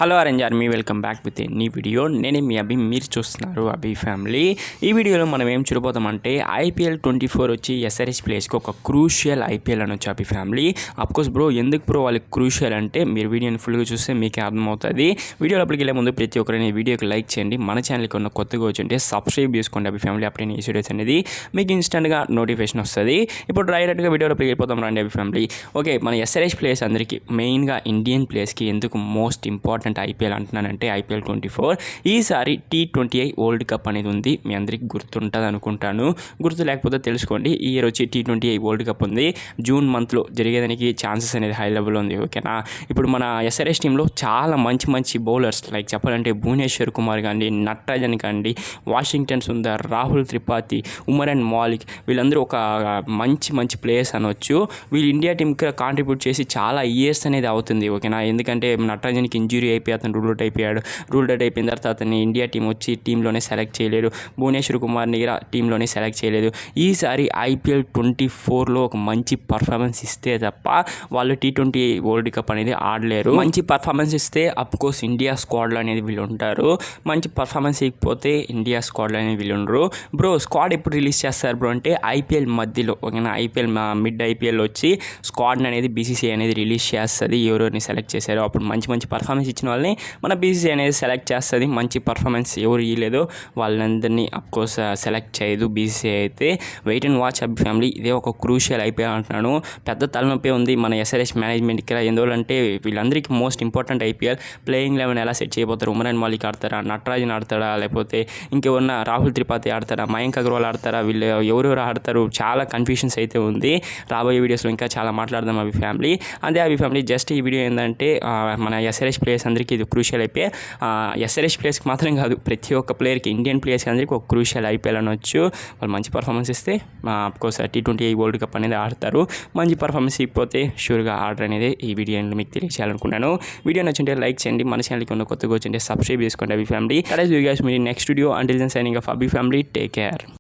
Hello orange army, welcome back with any video. నేనే మీ అభి, మీరు చూస్తున్నారు అభి ఫ్యామిలీ. ఈ వీడియోలో మనం ఏం చూడబోతామంటే IPL 24 వచ్చి SRH ప్లేస్కి ఒక క్రూషియల్ IPL అనొచ్చు అభి ఫ్యామిలీ. అఫ్కోర్స్ బ్రో, ఎందుకు బ్రో వాళ్ళకి క్రూషియల్ అంటే మీరు వీడియోని ఫుల్గా చూస్తే మీకే అర్థమవుతుంది. వీడియోలోపలికి వెళ్ళే ముందు ప్రతి ఒక్కరిని వీడియోకి లైక్ చేయండి. మన ఛానల్కి ఉన్న కొత్తగా వచ్చింటే సబ్స్క్రైబ్ చేసుకోండి అభి ఫ్యామిలీ. అప్పుడే ఈ వీడియోస్ అనేది మీకు ఇన్స్టెంట్గా నోటిఫికేషన్ వస్తుంది. ఇప్పుడు డైరెక్ట్గా వీడియోలోపలికి వెళ్ళిపోతాం రండి అభి ఫ్యామిలీ. ఓకే, మన SRH ప్లేస్ అందరికీ మెయిన్గా ఇండియన్ ప్లేస్కి ఎందుకు మోస్ట్ ఇంపార్టెంట్ IPL అంటున్నానంటే IPL 24 ఈసారి T20I వరల్డ్ కప్ అనేది ఉంది. మీ అందరికీ గుర్తుంటుంది అనుకుంటాను. గుర్తు లేకపోతే తెలుసుకోండి. ఈ ఇయర్ వచ్చి T20I వరల్డ్ కప్ ఉంది. జూన్ మంత్లో జరిగేదానికి ఛాన్సెస్ అనేది హై లెవెల్లో ఉంది. ఓకేనా, ఇప్పుడు మన SRH టీంలో చాలా మంచి బౌలర్స్ లైక్ చెప్పాలంటే భువనేశ్వర్ కుమార్ కానీ, నటరాజన్ కానీ, వాషింగ్టన్ సుందర్, రాహుల్ త్రిపాఠి, ఉమరన్ మాలిక్ వీళ్ళందరూ ఒక మంచి ప్లేయర్స్ అనొచ్చు. వీళ్ళు ఇండియా టీంకి కాంట్రిబ్యూట్ చేసి చాలా ఇయర్స్ అనేది అవుతుంది. ఓకేనా, ఎందుకంటే నటరాజన్కి ఇంజురీ అయిపోయి అతను రూల్ అవుట్ అయిపోయిన తర్వాత అతన్ని ఇండియా టీం వచ్చి టీంలోనే సెలెక్ట్ చేయలేదు. భువనేశ్వర్ కుమార్ని కూడా టీంలోనే సెలెక్ట్ చేయలేదు. ఈసారి IPL 24లో ఒక మంచి పర్ఫార్మెన్స్ ఇస్తే తప్ప వాళ్ళు T20 వరల్డ్ కప్ అనేది ఆడలేరు. మంచి పర్ఫార్మెన్స్ ఇస్తే అఫ్కోర్స్ ఇండియా స్క్వాడ్లో అనేది వీళ్ళు ఉంటారు. మంచి పర్ఫార్మెన్స్ ఇకపోతే ఇండియా స్క్వాడ్లో అనేది వీళ్ళు ఉండరు. బ్రో, స్క్వాడ్ ఎప్పుడు రిలీజ్ చేస్తారు బ్రో అంటే IPL మధ్యలో. ఓకేనా, మిడ్ ఐపీఎల్ వచ్చి స్క్వాడ్ అనేది BCCI అనేది రిలీజ్ చేస్తుంది. ఎవరెవరిని సెలెక్ట్ చేశారో అప్పుడు మంచి పర్ఫార్మెన్స్ ఇచ్చిన వాళ్ళని మన BCCI అనేది సెలెక్ట్ చేస్తుంది. మంచి పర్ఫార్మెన్స్ ఎవరు ఇవ్వలేదో వాళ్ళందరినీ అఫ్కోర్స్ సెలెక్ట్ చేయదు BCCI అయితే. వెయిట్ అండ్ వాచ్ అబ్ ఫ్యామిలీ. ఇదే ఒక క్రూషియల్ IPL అంటున్నాను. పెద్ద తలనొప్పి ఉంది మన SRH మేనేజ్మెంట్కి. ఎందువల్లంటే వీళ్ళందరికీ మోస్ట్ ఇంపార్టెంట్ IPL. ప్లేయింగ్ 11 ఎలా సెట్ చేయబోతారు? ఉమరన్ మాలిక్ ఆడతారా, నటరాజన్ ఆడతాడా, లేకపోతే ఇంకెవరన్నా రాహుల్ త్రిపాఠి ఆడతారా, మయాంక్ అగర్వాల్ ఆడతారా, వీళ్ళు ఎవరెవరు ఆడతారు? చాలా కన్ఫ్యూషన్స్ అయితే ఉంది. రాబోయే వీడియోస్లో ఇంకా చాలా మాట్లాడదాం అవి ఫ్యామిలీ. అదే అవి ఫ్యామిలీ. జస్ట్ ఈ వీడియో ఏంటంటే మన SRH ప్లేయర్స్ అందరికీ ఇది క్రూషియల్ IPL. SRH ప్లేయర్స్కి మాత్రం కాదు, ప్రతి ఒక్క ప్లేయర్కి, ఇండియన్ ప్లేయర్స్కి అందరికీ ఒక క్రూషియల్ IPL అనొచ్చు. వాళ్ళు మంచి పర్ఫార్మెన్స్ ఇస్తే అఫ్కోర్స్ T20 వరల్డ్ కప్ అనేది ఆడతారు. మంచి పర్ఫార్మెన్స్ ఇకపోతే షూర్గా ఆర్డర్ అనేది ఈ వీడియోలో మీకు తెలియజేయాలనుకున్నాను. వీడియో నచ్చింటే లైక్ చేయండి. మన ఛానల్కి ఉన్న కొత్తగా వచ్చింటే సబ్స్క్రైబ్ చేసుకోండి అవి family. Next video until then signing off Abhi family. Take care.